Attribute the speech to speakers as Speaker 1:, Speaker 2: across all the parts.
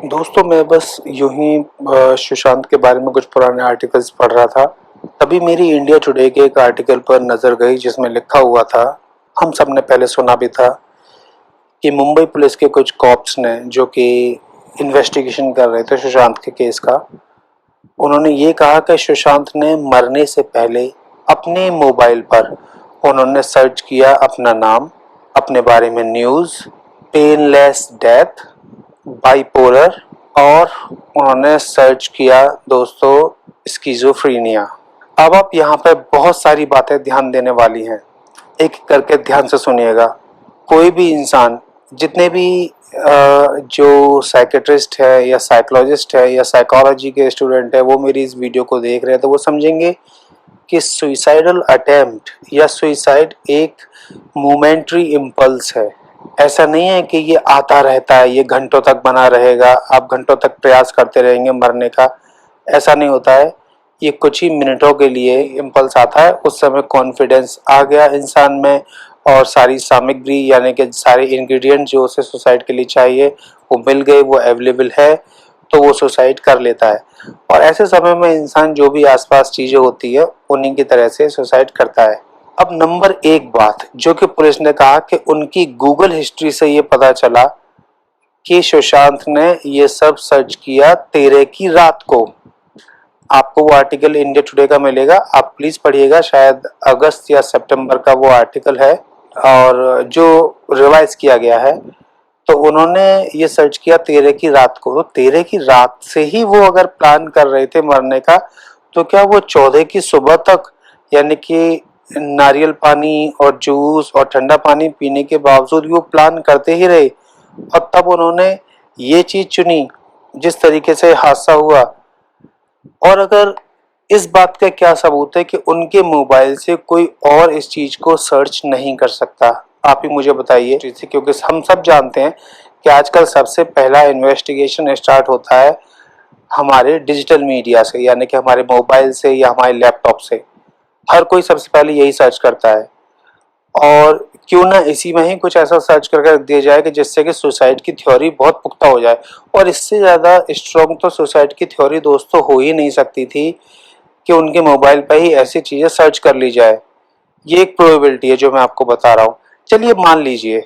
Speaker 1: दोस्तों मैं बस यूं ही सुशांत के बारे में कुछ पुराने आर्टिकल्स पढ़ रहा था। तभी मेरी इंडिया टुडे के एक आर्टिकल पर नज़र गई जिसमें लिखा हुआ था, हम सब ने पहले सुना भी था, कि मुंबई पुलिस के कुछ कॉप्स ने जो कि इन्वेस्टिगेशन कर रहे थे सुशांत के केस का, उन्होंने ये कहा कि सुशांत ने मरने से पहले अपने मोबाइल पर उन्होंने सर्च किया अपना नाम, अपने बारे में न्यूज़, पेनलेस डेथ, बाइपोलर, और उन्होंने सर्च किया दोस्तों स्किज़ोफ्रेनिया। अब आप यहाँ पे बहुत सारी बातें ध्यान देने वाली हैं, एक करके ध्यान से सुनिएगा। कोई भी इंसान, जितने भी जो साइकेट्रिस्ट है या साइकोलॉजिस्ट है या साइकोलॉजी के स्टूडेंट है, वो मेरी इस वीडियो को देख रहे हैं तो वो समझेंगे कि सुइसाइडल अटेम्प्ट या सुइसाइड एक मोमेंट्री इम्पल्स है। ऐसा नहीं है कि ये आता रहता है, ये घंटों तक बना रहेगा, आप घंटों तक प्रयास करते रहेंगे मरने का, ऐसा नहीं होता है। ये कुछ ही मिनटों के लिए इम्पल्स आता है, उस समय कॉन्फिडेंस आ गया इंसान में और सारी सामग्री यानी कि सारे इंग्रेडिएंट जो उसे सुसाइड के लिए चाहिए वो मिल गए, वो अवेलेबल है, तो वो सुसाइड कर लेता है। और ऐसे समय में इंसान जो भी आसपास चीज़ें होती है उन्हीं की तरह से सुसाइड करता है। अब नंबर एक बात जो कि पुलिस ने कहा कि उनकी गूगल हिस्ट्री से ये पता चला कि सुशांत ने ये सब सर्च किया 13 की रात को। आपको वो आर्टिकल इंडिया टुडे का मिलेगा, आप प्लीज़ पढ़िएगा, शायद अगस्त या सितंबर का वो आर्टिकल है और जो रिवाइज किया गया है। तो उन्होंने ये सर्च किया 13 की रात को, तो 13 की रात से ही वो अगर प्लान कर रहे थे मरने का, तो क्या वो 14 की सुबह तक, यानी कि नारियल पानी और जूस और ठंडा पानी पीने के बावजूद वो प्लान करते ही रहे और तब उन्होंने ये चीज़ चुनी जिस तरीके से हादसा हुआ। और अगर इस बात का क्या सबूत है कि उनके मोबाइल से कोई और इस चीज़ को सर्च नहीं कर सकता? आप ही मुझे बताइए, क्योंकि हम सब जानते हैं कि आजकल सबसे पहला इन्वेस्टिगेशन स्टार्ट होता है हमारे डिजिटल मीडिया से, यानी कि हमारे मोबाइल से या हमारे लैपटॉप से। हर कोई सबसे पहले यही सर्च करता है, और क्यों ना इसी में ही कुछ ऐसा सर्च करके रख दिया जाए कि जिससे कि सुसाइड की थ्योरी बहुत पुख्ता हो जाए। और इससे ज़्यादा स्ट्रॉन्ग तो सुसाइड की थ्योरी दोस्तों हो ही नहीं सकती थी कि उनके मोबाइल पर ही ऐसी चीज़ें सर्च कर ली जाए। ये एक प्रोबेबिलिटी है जो मैं आपको बता रहा हूँ। चलिए मान लीजिए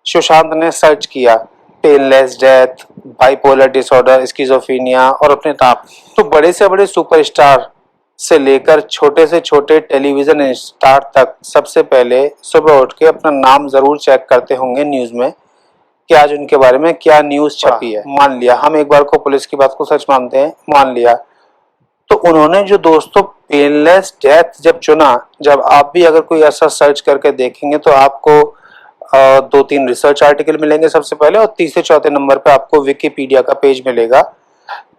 Speaker 1: सुशांत ने सर्च किया painless death, bipolar disorder, schizophrenia और अपने नाम, तो बड़े से बड़े सुपरस्टार से लेकर छोटे से छोटे टेलीविजन स्टार तक सबसे पहले सुबह उठ के अपना नाम जरूर चेक करते होंगे न्यूज में कि आज उनके बारे में क्या न्यूज छपी है। मान लिया हम एक बार को पुलिस की बात को सच मानते हैं, मान लिया, तो उन्होंने जो दोस्तों पेनलेस डेथ जब चुना, जब आप भी अगर कोई ऐसा सर्च करके देखेंगे तो आपको दो तीन रिसर्च आर्टिकल मिलेंगे सबसे पहले, और तीसरे चौथे नंबर पे आपको विकिपीडिया का पेज मिलेगा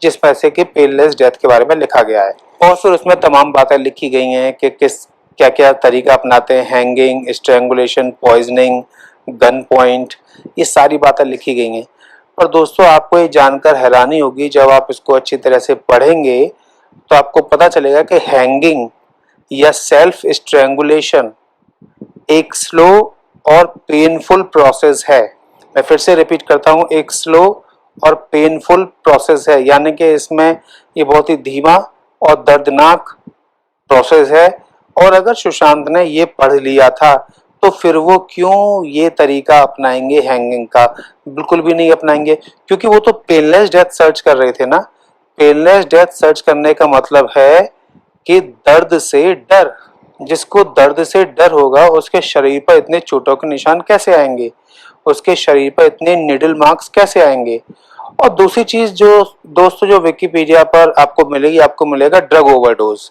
Speaker 1: जिसमें से कि पेनलेस डेथ के बारे में लिखा गया है। और फिर उसमें तमाम बातें लिखी गई हैं कि किस क्या क्या तरीका अपनाते हैं, hanging, strangulation, poisoning, gun point, ये सारी बातें लिखी गई हैं। पर दोस्तों आपको ये जानकर हैरानी होगी, जब आप इसको अच्छी तरह से पढ़ेंगे तो आपको पता चलेगा कि हैंगिंग या सेल्फ स्ट्रेंगुलेशन एक स्लो और पेनफुल प्रोसेस है। मैं फिर से रिपीट करता हूँ, एक स्लो और पेनफुल प्रोसेस है, यानी कि इसमें ये बहुत ही धीमा और दर्दनाक प्रोसेस है। और अगर सुशांत ने ये पढ़ लिया था तो फिर वो क्यों ये तरीका अपनाएंगे हैंगिंग का? बिल्कुल भी नहीं अपनाएंगे, क्योंकि वो तो पेनलेस डेथ सर्च कर रहे थे ना। पेनलेस डेथ सर्च करने का मतलब है कि दर्द से डर, जिसको दर्द से डर होगा उसके शरीर पर इतने चोटों के निशान कैसे आएंगे, उसके शरीर पर इतने निडल मार्क्स कैसे आएंगे? और दूसरी चीज जो दोस्तों जो विकिपीडिया पर आपको मिलेगी, आपको मिलेगा ड्रग ओवरडोज।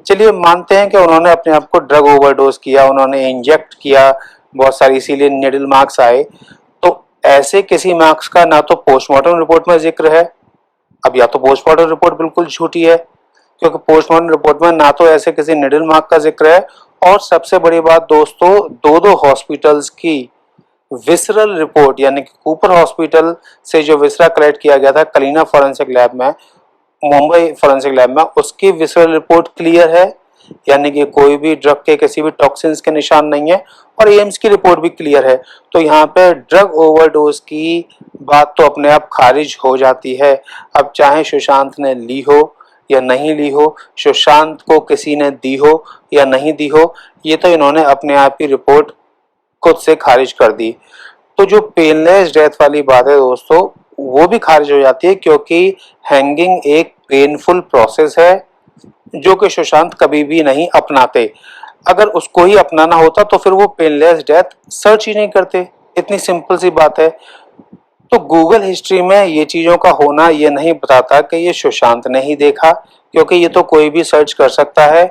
Speaker 1: चलिए मानते हैं कि उन्होंने अपने आप को ड्रग ओवरडोज किया, उन्होंने इंजेक्ट किया बहुत सारी, इसीलिए निडल मार्क्स आए। तो ऐसे किसी मार्क्स का ना तो पोस्टमार्टम रिपोर्ट में जिक्र है। अब या तो पोस्टमार्टम रिपोर्ट बिल्कुल झूठी है, क्योंकि पोस्टमार्टम रिपोर्ट में ना तो ऐसे किसी निडल मार्क का जिक्र है, और सबसे बड़ी बात दोस्तों, दो हॉस्पिटल्स की विसरल रिपोर्ट, यानी कि कूपर हॉस्पिटल से जो विसरा कलेक्ट किया गया था कलीना फॉरेंसिक लैब में, मुंबई फॉरेंसिक लैब में, उसकी विसरल रिपोर्ट क्लियर है यानी कि कोई भी ड्रग के किसी भी टॉक्सिन्स के निशान नहीं है और एम्स की रिपोर्ट भी क्लियर है। तो यहाँ पे ड्रग ओवरडोज की बात तो अपने आप खारिज हो जाती है। अब चाहे सुशांत ने ली हो या नहीं ली हो, सुशांत को किसी ने दी हो या नहीं दी हो, ये तो इन्होंने अपने आप ही रिपोर्ट खुद से खारिज कर दी। तो जो पेनलेस डेथ वाली बात है दोस्तों, वो भी खारिज हो जाती है, क्योंकि हैंगिंग एक पेनफुल प्रोसेस है जो कि सुशांत कभी भी नहीं अपनाते। अगर उसको ही अपनाना होता तो फिर वो पेनलेस डेथ सर्च ही नहीं करते। इतनी सिंपल सी बात है। तो गूगल हिस्ट्री में ये चीज़ों का होना ये नहीं बताता कि ये सुशांत ने ही देखा, क्योंकि ये तो कोई भी सर्च कर सकता है।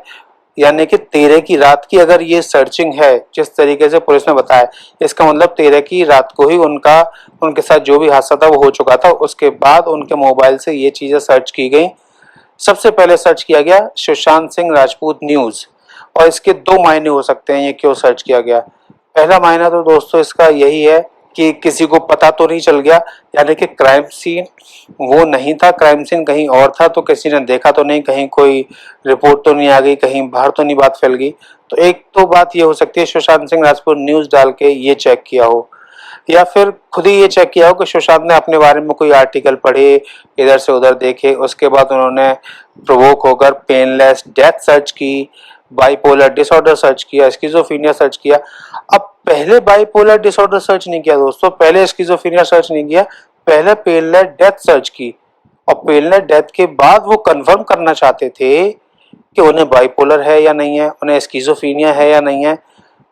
Speaker 1: यानी कि 13 की रात की अगर ये सर्चिंग है, जिस तरीके से पुलिस ने बताया, इसका मतलब 13 की रात को ही उनके साथ जो भी हादसा था वो हो चुका था। उसके बाद उनके मोबाइल से ये चीज़ें सर्च की गई। सबसे पहले सर्च किया गया सुशांत सिंह राजपूत न्यूज़, और इसके दो मायने हो सकते हैं ये क्यों सर्च किया गया। पहला मायना तो दोस्तों इसका यही है कि किसी को पता तो नहीं चल गया, यानी कि क्राइम सीन वो नहीं था, क्राइम सीन कहीं और था, तो किसी ने देखा तो नहीं, कहीं कोई रिपोर्ट तो नहीं आ गई, कहीं बाहर तो नहीं बात फैल गई। तो एक तो बात ये हो सकती है सुशांत सिंह राजपूत न्यूज़ डाल के ये चेक किया हो, या फिर खुद ही ये चेक किया हो कि सुशांत ने अपने बारे में कोई आर्टिकल पढ़े, इधर से उधर देखे, उसके बाद उन्होंने प्रोवोक होकर पेनलेस डेथ सर्च की, बाइपोलर डिसऑर्डर सर्च किया, स्किज़ोफ्रेनिया सर्च किया। अब पहले बाइपोलर डिसऑर्डर सर्च नहीं किया दोस्तों, पहले स्किज़ोफ्रेनिया सर्च नहीं किया, पहले पेनलेस डेथ सर्च की। और पेनलेस डेथ के बाद वो कंफर्म करना चाहते थे कि उन्हें बाइपोलर है या नहीं है, उन्हें स्किज़ोफ्रेनिया है या नहीं है।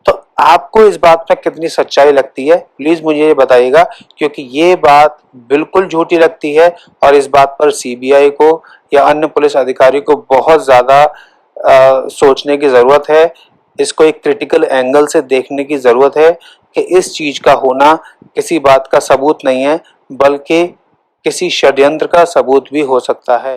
Speaker 1: तो आपको इस बात में कितनी सच्चाई लगती है, प्लीज मुझे ये बताइएगा, क्योंकि ये बात बिल्कुल झूठी लगती है और इस बात पर सीबीआई को या अन्य पुलिस अधिकारी को बहुत ज्यादा सोचने की जरूरत है। इसको एक क्रिटिकल एंगल से देखने की जरूरत है कि इस चीज का होना किसी बात का सबूत नहीं है, बल्कि किसी षड्यंत्र का सबूत भी हो सकता है।